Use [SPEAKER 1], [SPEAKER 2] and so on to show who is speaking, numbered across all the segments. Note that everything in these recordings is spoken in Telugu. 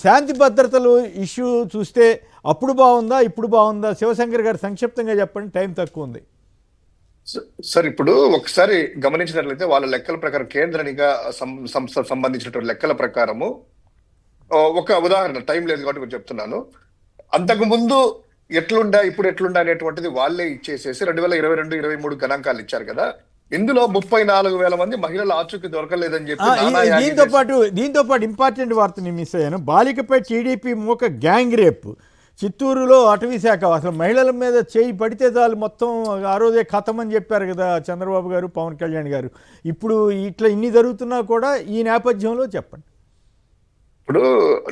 [SPEAKER 1] శాంతి భద్రతలు ఇష్యూ చూస్తే అప్పుడు బాగుందా ఇప్పుడు బాగుందా? శివశంకర్ గారు సంక్షిప్తంగా చెప్పండి, టైం తక్కువ ఉంది.
[SPEAKER 2] సార్ ఇప్పుడు ఒకసారి గమనించినట్లయితే వాళ్ళ లెక్కల ప్రకారం కేంద్ర నిఘా సంస్థ సంబంధించినటువంటి లెక్కల ప్రకారము ఒక ఉదాహరణ, టైం లేదు కాబట్టి నేను చెప్తున్నాను. అంతకు ముందు ఎట్లుండా ఇప్పుడు ఎట్లుండా అనేటువంటిది వాళ్ళే ఇచ్చేసేసి 2022-23 గణాంకాలు ఇచ్చారు కదా. ఇందులో 34,000 మంది మహిళల ఆచూకీ దొరకలేదని చెప్పి
[SPEAKER 1] దీంతో పాటు ఇంపార్టెంట్ వార్తని మిస్ అయ్యాను. బాలికపై టీడీపీ మూక గ్యాంగ్ రేప్ చిత్తూరులో అటవీ శాఖ అసలు మహిళల మీద చేయి పడితే చాలు మొత్తం ఆ రోజే ఖతం అని చెప్పారు కదా చంద్రబాబు గారు, పవన్ కళ్యాణ్ గారు. ఇప్పుడు ఇట్లా ఇన్ని జరుగుతున్నా కూడా ఈ నేపథ్యంలో చెప్పండి.
[SPEAKER 2] ఇప్పుడు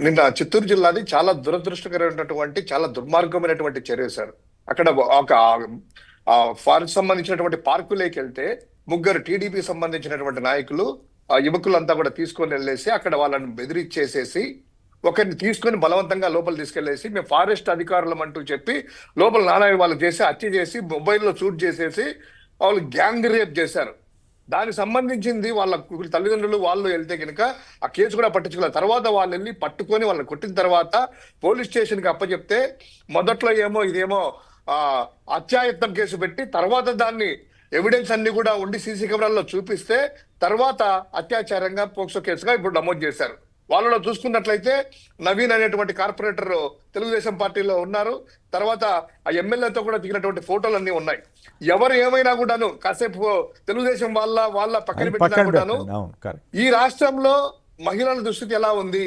[SPEAKER 2] నిన్న చిత్తూరు జిల్లాది చాలా దురదృష్టకరమైనటువంటి చాలా దుర్మార్గమైనటువంటి చర్య సార్. అక్కడ ఒక ఫారెస్ట్ సంబంధించినటువంటి పార్కులోకి వెళ్తే ముగ్గురు టీడీపీ సంబంధించినటువంటి నాయకులు యువకులంతా కూడా తీసుకొని వెళ్ళేసి అక్కడ వాళ్ళని బెదిరించేసేసి ఒకరిని తీసుకొని బలవంతంగా లోపల తీసుకెళ్లేసి మేము ఫారెస్ట్ అధికారులం అంటూ చెప్పి లోపల నానా వాళ్ళు చేసి హత్య చేసి మొబైల్లో షూట్ చేసేసి వాళ్ళు గ్యాంగ్ రేప్ చేశారు. దానికి సంబంధించింది వాళ్ళ తల్లిదండ్రులు వాళ్ళు వెళ్తే కనుక ఆ కేసు కూడా పట్టించుకోలేదు. తర్వాత వాళ్ళు వెళ్ళి పట్టుకొని వాళ్ళని కొట్టిన తర్వాత పోలీస్ స్టేషన్కి అప్పచెప్తే మొదట్లో ఏమో ఇదేమో అత్యాయత్నం కేసు పెట్టి తర్వాత దాన్ని ఎవిడెన్స్ అన్ని కూడా ఉండి సీసీ కెమెరాల్లో చూపిస్తే తర్వాత అత్యాచారంగా పోక్సో కేసుగా ఇప్పుడు నమోదు చేశారు. వాళ్ళలో చూసుకున్నట్లయితే నవీన్ అనేటువంటి కార్పొరేటర్ తెలుగుదేశం పార్టీలో ఉన్నారు. తర్వాత ఆ ఎమ్మెల్యేతో కూడా దిగినటువంటి ఫోటోలు అన్ని ఉన్నాయి. ఎవరు ఏమైనా కూడాను కాసేపు తెలుగుదేశం వాళ్ళ పక్కన పెట్టినా కూడాను ఈ రాష్ట్రంలో మహిళల దుస్థితి ఎలా ఉంది,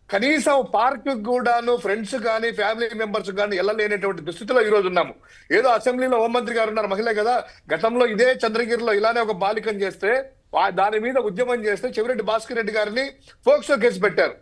[SPEAKER 2] కనీసం పార్క్ కూడాను ఫ్రెండ్స్ కానీ ఫ్యామిలీ మెంబర్స్ కానీ వెళ్ళలేనటువంటి దుస్థితిలో ఈ రోజు ఉన్నాము. ఏదో అసెంబ్లీలో హోంమంత్రి గారు ఉన్నారు, మహిళ కదా, గతంలో ఇదే చంద్రగిరిలో ఇలానే ఒక బాలికను చేస్తే దాని మీద ఉద్యమం చేస్తే చెవిరెడ్డి భాస్కర్ రెడ్డి గారిని పోక్సో కేసు పెట్టారు,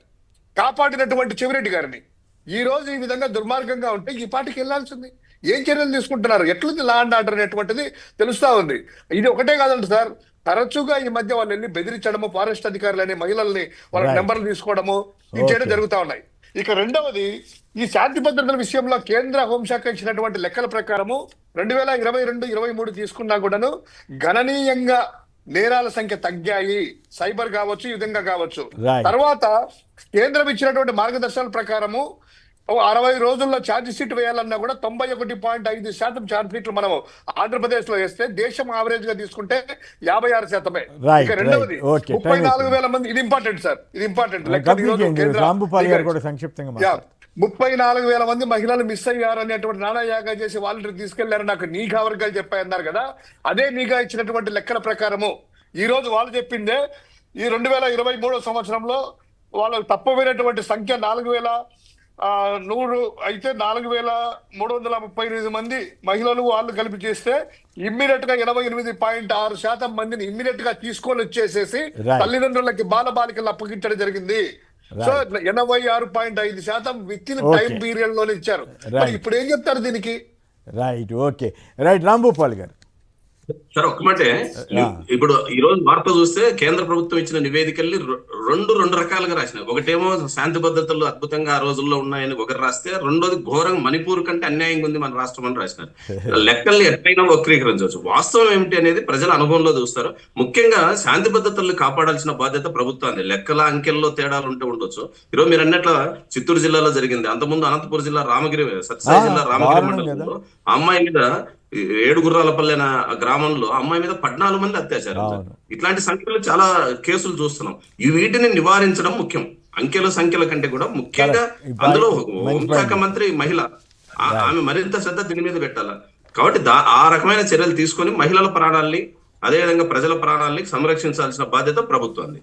[SPEAKER 2] కాపాడినటువంటి చెవిరెడ్డి గారిని. ఈ రోజు ఈ విధంగా దుర్మార్గంగా ఉంటే ఈ పార్టీకి వెళ్లాల్సింది. ఏం చర్యలు తీసుకుంటున్నారు, ఎట్లుంది లా అండ్ ఆర్డర్ అనేటువంటిది తెలుస్తా ఉంది. ఇది ఒకటే కాదండి సార్, తరచుగా ఈ మధ్య వాళ్ళు వెళ్ళి బెదిరించడము, ఫారెస్ట్ అధికారులని మహిళల్ని వాళ్ళ నెంబర్లు తీసుకోవడము ఈ చేయడం జరుగుతా ఉన్నాయి. ఇక రెండవది, ఈ శాంతి భద్రతల విషయంలో కేంద్ర హోంశాఖ ఇచ్చినటువంటి లెక్కల ప్రకారము 2022-23 తీసుకున్నా కూడాను గణనీయంగా నేరాల సంఖ్య తగ్గాయి. సైబర్ కావచ్చు, ఈ విధంగా కావచ్చు. తర్వాత కేంద్రం ఇచ్చినటువంటి మార్గదర్శకాల ప్రకారము 60 రోజుల్లో ఛార్జ్ షీట్ వేయాలన్నా కూడా 91.5% ఛార్జ్ షీట్లు మనం ఆంధ్రప్రదేశ్ లో వేస్తే దేశం ఆవరేజ్ గా తీసుకుంటే 56%. ఇక రెండవది 34,000 మంది, ఇది ఇంపార్టెంట్ సార్, ఇది ఇంపార్టెంట్. 34,000 మంది మహిళలు మిస్ అయ్యారు అనేటువంటి నానాయాగా చేసి వాలంటీర్ తీసుకెళ్లారు, నాకు నిఘా వర్గాలు చెప్పాయన్నారు కదా. అదే నిఘా ఇచ్చినటువంటి లెక్కల ప్రకారము ఈ రోజు వాళ్ళు చెప్పిందే ఈ 2023 సంవత్సరంలో వాళ్ళకు తప్పమైనటువంటి సంఖ్య 4,100 అయితే 4,338 మంది మహిళలు వాళ్ళు కలిపి చేస్తే ఇమ్మీడియట్ గా 88.6% మందిని ఇమ్మీడియట్ గా తీసుకొని వచ్చేసేసి తల్లిదండ్రులకి బాలబాలికలు అప్పగించడం జరిగింది. So 86.5% with in time period లోనే ఇచ్చారు. ఇప్పుడు ఏం చెప్తారు దీనికి?
[SPEAKER 1] Right, okay, right. రాంభూపాల్ గారు
[SPEAKER 3] సార్ ఒక్క మాటే, ఇప్పుడు ఈ రోజు వార్త చూస్తే కేంద్ర ప్రభుత్వం ఇచ్చిన నివేదికల్ని రెండు రకాలుగా రాసినారు. ఒకటేమో శాంతి భద్రతలు అద్భుతంగా ఆ రోజుల్లో ఉన్నాయని ఒకరు రాస్తే, రెండోది ఘోరంగా మణిపూర్ కంటే అన్యాయంగా ఉంది మన రాష్ట్రం అని రాసినారు. లెక్కల్ని ఎట్లయినా వక్రీకరించవచ్చు. వాస్తవం ఏమిటి అనేది ప్రజల అనుభవంలో చూస్తారు. ముఖ్యంగా శాంతి భద్రతలు కాపాడాల్సిన బాధ్యత ప్రభుత్వాన్ని. లెక్కల అంకెల్లో తేడాలు ఉంటే ఉండొచ్చు. ఈరోజు మీరు అన్నట్ల చిత్తూరు జిల్లాలో జరిగింది, అంతకుముందు అనంతపురం జిల్లా సత్యసాయి జిల్లా రామగిరి మండలంలో అమ్మాయి మీద 7 గుర్రాలపల్లి అనే గ్రామంలో అమ్మాయి మీద 14 మంది అత్యాచారం. ఇట్లాంటి సంఖ్యలు చాలా కేసులు చూస్తున్నాం. వీటిని నివారించడం ముఖ్యం. సంఖ్యల కంటే కూడా ముఖ్యంగా అందులో హోంశాఖ మంత్రి మహిళ, ఆమె మరింత శ్రద్ధ దీని మీద పెట్టాల. కాబట్టి ఆ రకమైన చర్యలు తీసుకొని మహిళల ప్రాణాలని, అదేవిధంగా ప్రజల ప్రాణాలని సంరక్షించాల్సిన బాధ్యత ప్రభుత్వాన్ని.